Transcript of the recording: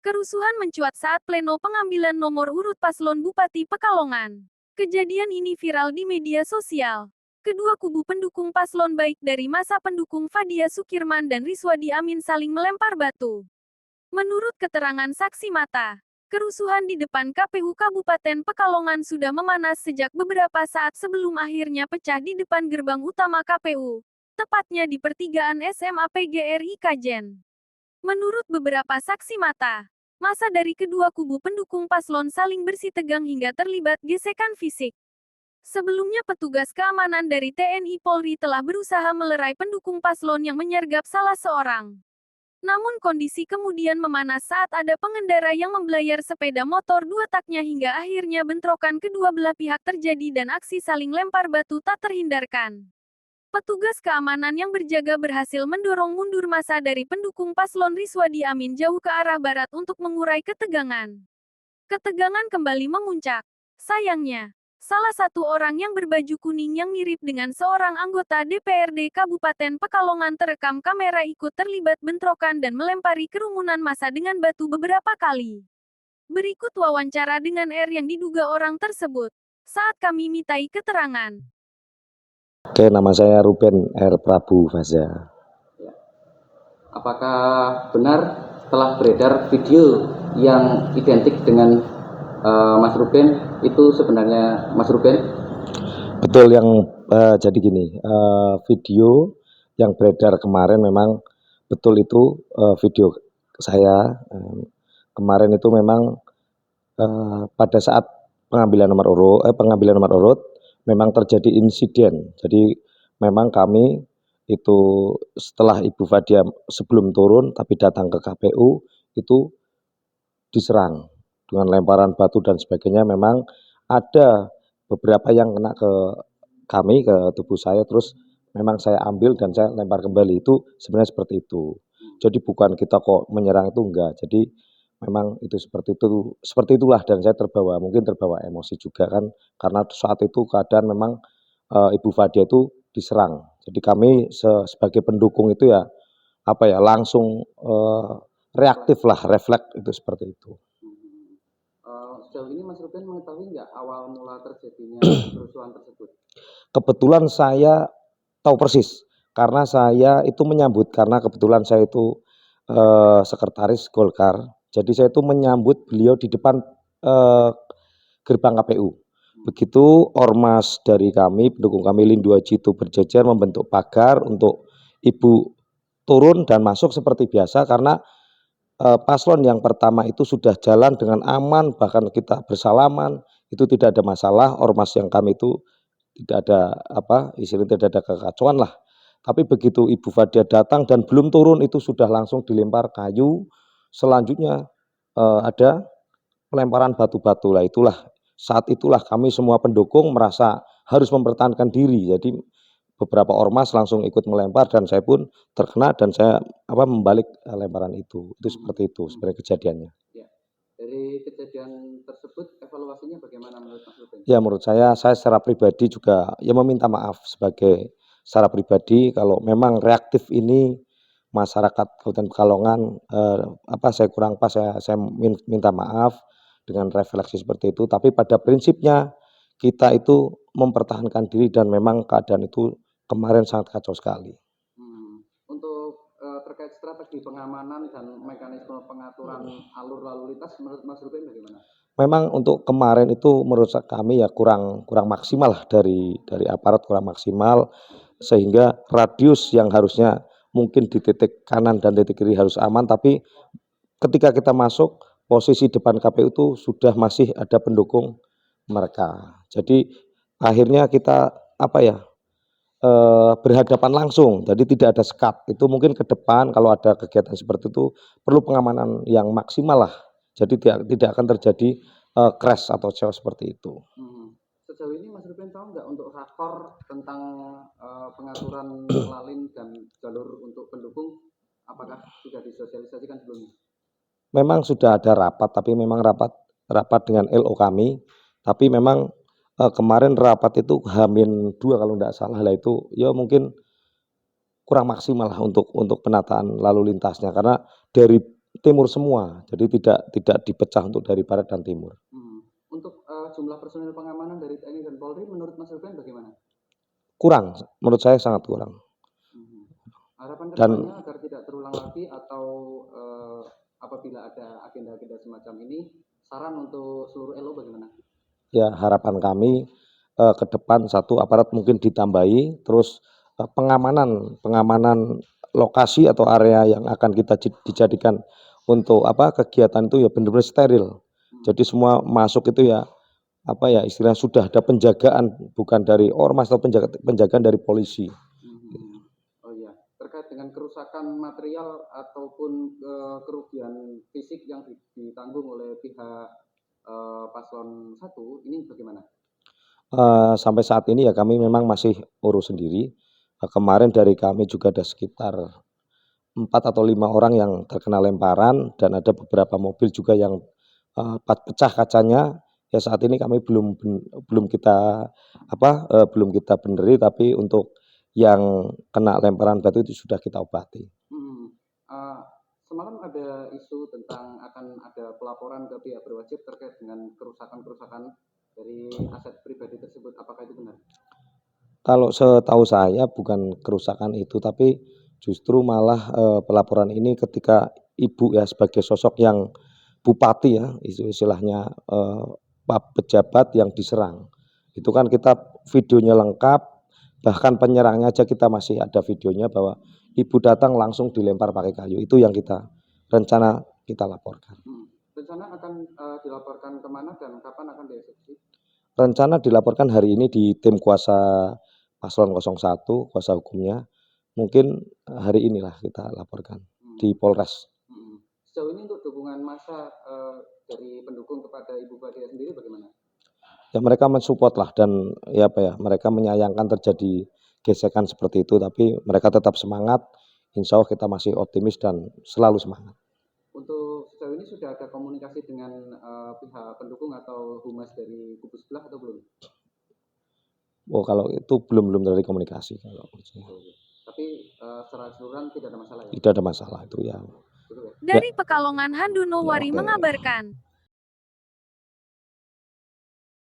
Kerusuhan mencuat saat pleno pengambilan nomor urut paslon Bupati Pekalongan. Kejadian ini viral di media sosial. Kedua kubu pendukung paslon baik dari masa pendukung Fadia Sukirman dan Rizwadi Amin saling melempar batu. Menurut keterangan saksi mata, kerusuhan di depan KPU Kabupaten Pekalongan sudah memanas sejak beberapa saat sebelum akhirnya pecah di depan gerbang utama KPU, tepatnya di pertigaan SMA PGRI Kajen. Menurut beberapa saksi mata, massa dari kedua kubu pendukung paslon saling bersitegang hingga terlibat gesekan fisik. Sebelumnya petugas keamanan dari TNI Polri telah berusaha melerai pendukung paslon yang menyergap salah seorang. Namun kondisi kemudian memanas saat ada pengendara yang membelayar sepeda motor dua taknya hingga akhirnya bentrokan kedua belah pihak terjadi dan aksi saling lempar batu tak terhindarkan. Petugas keamanan yang berjaga berhasil mendorong mundur massa dari pendukung paslon Rizwadi Amin jauh ke arah barat untuk mengurai ketegangan. Ketegangan kembali memuncak. Sayangnya, salah satu orang yang berbaju kuning yang mirip dengan seorang anggota DPRD Kabupaten Pekalongan terekam kamera ikut terlibat bentrokan dan melempari kerumunan massa dengan batu beberapa kali. Berikut wawancara dengan R yang diduga orang tersebut. Saat kami mintai keterangan. Oke, nama saya Ruben R. Prabu Faza. Apakah benar telah beredar video yang identik dengan Mas Ruben itu sebenarnya Mas Ruben? Betul, jadi gini, video yang beredar kemarin memang betul itu video saya. Kemarin itu memang pada saat pengambilan nomor urut memang terjadi insiden. Jadi memang kami itu setelah Ibu Fadia sebelum turun tapi datang ke KPU itu diserang dengan lemparan batu dan sebagainya. Memang ada beberapa yang kena ke kami, ke tubuh saya, terus memang saya ambil dan saya lempar kembali. Itu sebenarnya seperti itu. Jadi bukan kita kok menyerang, itu enggak. Jadi memang itu seperti itulah, dan saya mungkin terbawa emosi juga kan, karena saat itu keadaan memang Ibu Fadia itu diserang. Jadi kami sebagai pendukung itu ya langsung reaktif lah, refleks itu seperti itu. Sejauh ini Mas Ruben mengetahui nggak awal mula terjadinya kerusuhan tersebut? Kebetulan saya tahu persis karena saya itu menyambut, karena kebetulan saya itu sekretaris Golkar. Jadi saya itu menyambut beliau di depan gerbang KPU. Begitu ormas dari kami, pendukung kami Lindu Haji itu berjejer membentuk pagar untuk Ibu turun dan masuk seperti biasa, karena paslon yang pertama itu sudah jalan dengan aman, bahkan kita bersalaman, itu tidak ada masalah. Ormas yang kami itu tidak ada istilahnya tidak ada kekacauan lah. Tapi begitu Ibu Fadia datang dan belum turun itu sudah langsung dilempar kayu. Selanjutnya ada pelemparan batu-batu lah. Saat itulah kami semua pendukung merasa harus mempertahankan diri. Jadi beberapa ormas langsung ikut melempar dan saya pun terkena dan saya membalik lemparan itu. Itu seperti itu sebenarnya kejadiannya. Ya. Dari kejadian tersebut evaluasinya bagaimana menurut Mas Ruben? Ya, menurut saya secara pribadi juga ya meminta maaf secara pribadi kalau memang reaktif ini masyarakat Kabupaten Pekalongan saya kurang pas, saya minta maaf dengan refleksi seperti itu. Tapi pada prinsipnya kita itu mempertahankan diri dan memang keadaan itu kemarin sangat kacau sekali. Untuk terkait strategi pengamanan dan mekanisme pengaturan alur lalu lintas menurut Mas Ruben bagaimana? Memang untuk kemarin itu menurut kami ya kurang maksimal lah, dari aparat kurang maksimal, sehingga radius yang harusnya mungkin di titik kanan dan titik kiri harus aman, tapi ketika kita masuk posisi depan KPU itu sudah masih ada pendukung mereka. Jadi akhirnya kita berhadapan langsung, jadi tidak ada sekat. Itu mungkin ke depan kalau ada kegiatan seperti itu perlu pengamanan yang maksimal lah. Jadi tidak akan terjadi crash atau chaos seperti itu. Sejauh ini Mas Ruben tahu nggak untuk rakor tentang pengaturan lalin dan jalur untuk pendukung, apakah sudah disosialisasikan sebelumnya? Memang sudah ada rapat, tapi memang rapat dengan LO kami, tapi memang kemarin rapat itu H-2 kalau tidak salah lah, itu ya mungkin kurang maksimal lah untuk penataan lalu lintasnya, karena dari timur semua, jadi tidak dipecah untuk dari barat dan timur. Untuk jumlah personil pengamanan dari TNI dan Polri menurut Mas Ruben bagaimana? Kurang, menurut saya sangat kurang. Harapan Dan kedepannya agar tidak terulang lagi atau apabila ada agenda-agenda semacam ini, saran untuk seluruh LO bagaimana? ya harapan kami ke depan satu aparat mungkin ditambahi, terus pengamanan lokasi atau area yang akan kita dijadikan untuk kegiatan itu ya benar-benar steril. Jadi semua masuk itu ya istilah sudah ada penjagaan bukan dari ormas atau penjagaan dari polisi. Oh iya, terkait dengan kerusakan material ataupun kerugian fisik yang ditanggung oleh pihak paslon 1 ini bagaimana? Sampai saat ini ya kami memang masih urus sendiri. Kemarin dari kami juga ada sekitar 4 atau 5 orang yang terkena lemparan dan ada beberapa mobil juga yang pecah kacanya. Ya saat ini kami belum kita beneri, tapi untuk yang kena lemparan batu itu sudah kita obati. Semalam ada isu tentang akan ada pelaporan ke pihak berwajib terkait dengan kerusakan-kerusakan dari aset pribadi tersebut. Apakah itu benar? Kalau setahu saya bukan kerusakan itu, tapi justru malah pelaporan ini ketika ibu ya sebagai sosok yang bupati ya istilahnya pejabat yang diserang. Itu kan kita videonya lengkap, bahkan penyerangnya aja kita masih ada videonya bahwa ibu datang langsung dilempar pakai kayu. Itu yang rencana kita laporkan. Rencana akan dilaporkan kemana dan kapan akan dieksekusi? Rencana dilaporkan hari ini di tim kuasa paslon 01, kuasa hukumnya. Mungkin hari inilah kita laporkan di Polres. Sejauh ini untuk dukungan massa dari pendukung kepada Ibu Badia sendiri bagaimana? Ya mereka mensupport lah dan mereka menyayangkan terjadi gesekan seperti itu, tapi mereka tetap semangat. Insya Allah kita masih optimis dan selalu semangat. Untuk sejauh ini sudah ada komunikasi dengan pihak pendukung atau humas dari kubu sebelah atau belum? Oh kalau itu belum terjadi komunikasi. Tapi secara keseluruhan tidak ada masalah ya? Tidak ada masalah itu ya. Dari Pekalongan, Handunowari mengabarkan.